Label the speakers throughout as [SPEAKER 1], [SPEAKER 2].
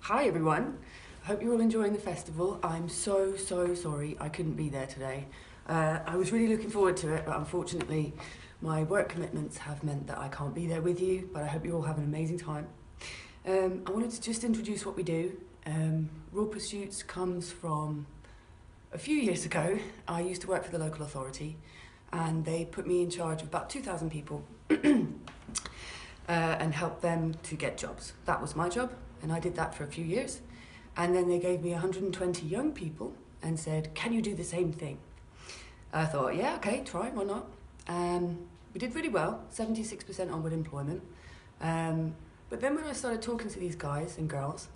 [SPEAKER 1] Hi everyone, I hope you're all enjoying the festival. I'm so sorry I couldn't be there today. I was really looking forward to it, but unfortunately my work commitments have meant that I can't be there with you, but I hope you all have an amazing time. I wanted to just introduce what we do. Raw Pursuits comes from a few years ago. I used to work for the local authority and they put me in charge of about 2,000 people and helped them to get jobs. That was my job. And I did that for a few years. And then they gave me 120 young people and said, can you do the same thing? I thought, yeah, okay, try, why not? We did really well, 76% onward employment. But then when I started talking to these guys and girls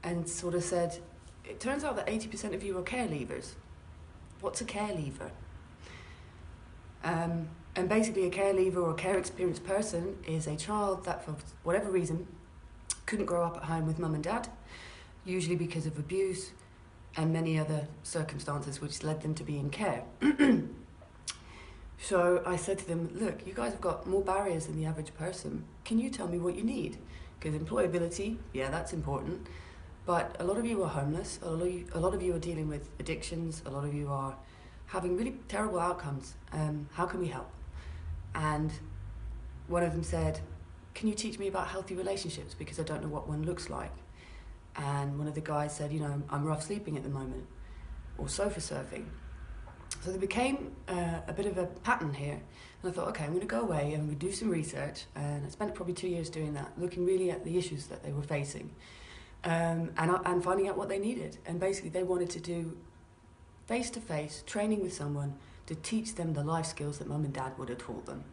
[SPEAKER 1] and sort of said, it turns out that 80% of you are care leavers. What's a care leaver? And basically a care leaver or care experienced person is a child that for whatever reason couldn't grow up at home with mum and dad, usually because of abuse and many other circumstances which led them to be in care. So I said to them, look, you guys have got more barriers than the average person. Can you tell me what you need? Because employability, yeah, that's important. But a lot of you are homeless, a lot of you are dealing with addictions, a lot of you are having really terrible outcomes. How can we help? And one of them said, can you teach me about healthy relationships because I don't know what one looks like? And one of the guys said, you know, I'm rough sleeping at the moment, or sofa surfing. So there became a bit of a pattern here. And I thought, okay, I'm going to go away and we do some research. And I spent probably 2 years doing that, looking really at the issues that they were facing and finding out what they needed. And basically they wanted to do face-to-face training with someone to teach them the life skills that mum and dad would have taught them.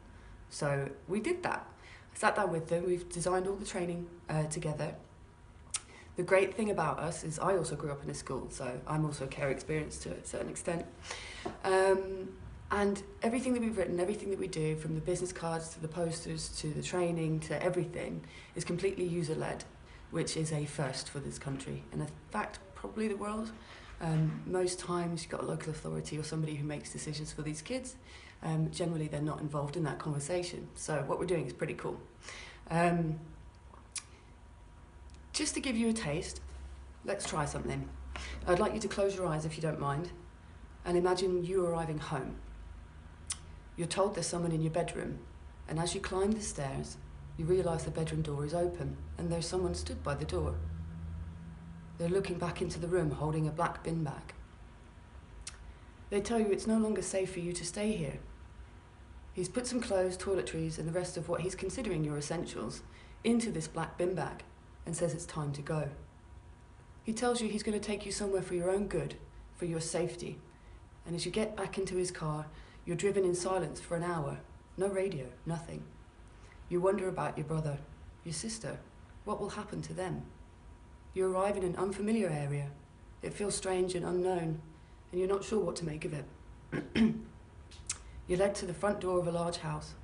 [SPEAKER 1] So we did that. I sat down with them, we've designed all the training together. The great thing about us is I also grew up in a school, so I'm also care experienced to a certain extent. And everything that we've written, everything that we do, from the business cards to the posters to the training to everything, is completely user-led, which is a first for this country, and in fact, probably the world. Most times you've got a local authority or somebody who makes decisions for these kids. Generally they're not involved in that conversation. So what we're doing is pretty cool. Just to give you a taste, let's try something. I'd like you to close your eyes if you don't mind and imagine you arriving home. You're told there's someone in your bedroom, and as you climb the stairs you realise the bedroom door is open and there's someone stood by the door. They're looking back into the room holding a black bin bag. They tell you it's no longer safe for you to stay here. He's put some clothes, toiletries and the rest of what he's considering your essentials into this black bin bag and says it's time to go. He tells you he's going to take you somewhere for your own good, for your safety. And as you get back into his car, you're driven in silence for an hour. No radio, nothing. You wonder about your brother, your sister. What will happen to them? You arrive in an unfamiliar area. It feels strange and unknown, and you're not sure what to make of it. You're led to the front door of a large house.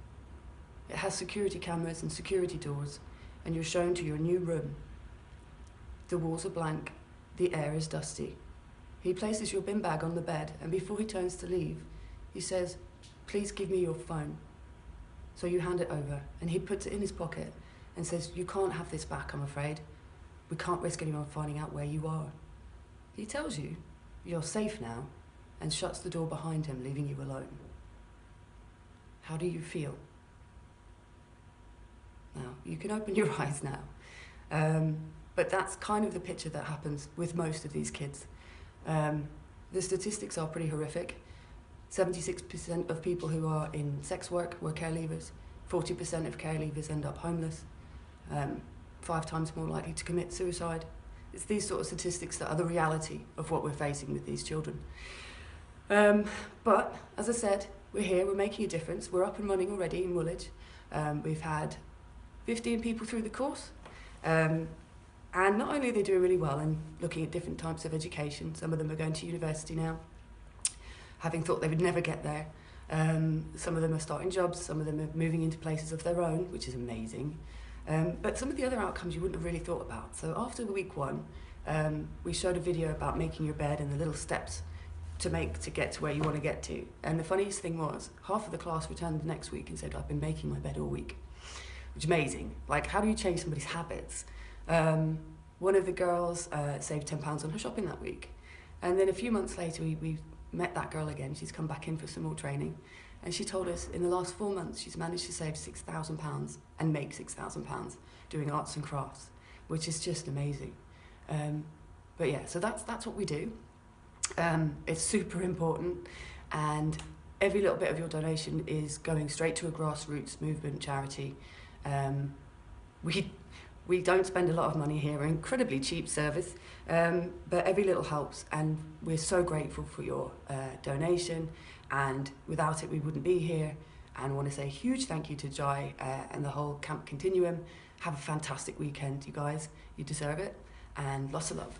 [SPEAKER 1] It has security cameras and security doors, and you're shown to your new room. The walls are blank, the air is dusty. He places your bin bag on the bed, and before he turns to leave, he says, please give me your phone. So you hand it over, and he puts it in his pocket and says, you can't have this back, I'm afraid. We can't risk anyone finding out where you are. He tells you you're safe now and shuts the door behind him, leaving you alone. How do you feel? Now, you can open your eyes now. But that's kind of the picture that happens with most of these kids. The statistics are pretty horrific. 76% of people who are in sex work were care leavers. 40% of care leavers end up homeless. 5 times more likely to commit suicide. It's these sort of statistics that are the reality of what we're facing with these children. But, as I said, we're here, we're making a difference. We're up and running already in Woolwich. We've had 15 people through the course. And not only are they doing really well and looking at different types of education, some of them are going to university now, having thought they would never get there. Some of them are starting jobs, some of them are moving into places of their own, which is amazing. But some of the other outcomes you wouldn't have really thought about. So after week 1, we showed a video about making your bed and the little steps to get to where you want to get to. And the funniest thing was, half of the class returned the next week and said, I've been making my bed all week. Which is amazing. Like, how do you change somebody's habits? One of the girls saved £10 on her shopping that week. And then a few months later, we met that girl again. She's come back in for some more training. And she told us in the last 4 months, she's managed to save £6,000 and make £6,000 doing arts and crafts, which is just amazing. But yeah, so that's what we do. It's super important, and every little bit of your donation is going straight to a grassroots movement charity. We don't spend a lot of money here, we're incredibly cheap service, but every little helps, and we're so grateful for your donation, and without it we wouldn't be here. And I want to say a huge thank you to Jai and the whole Camp Continuum. Have a fantastic weekend, you guys. You deserve it, and lots of love.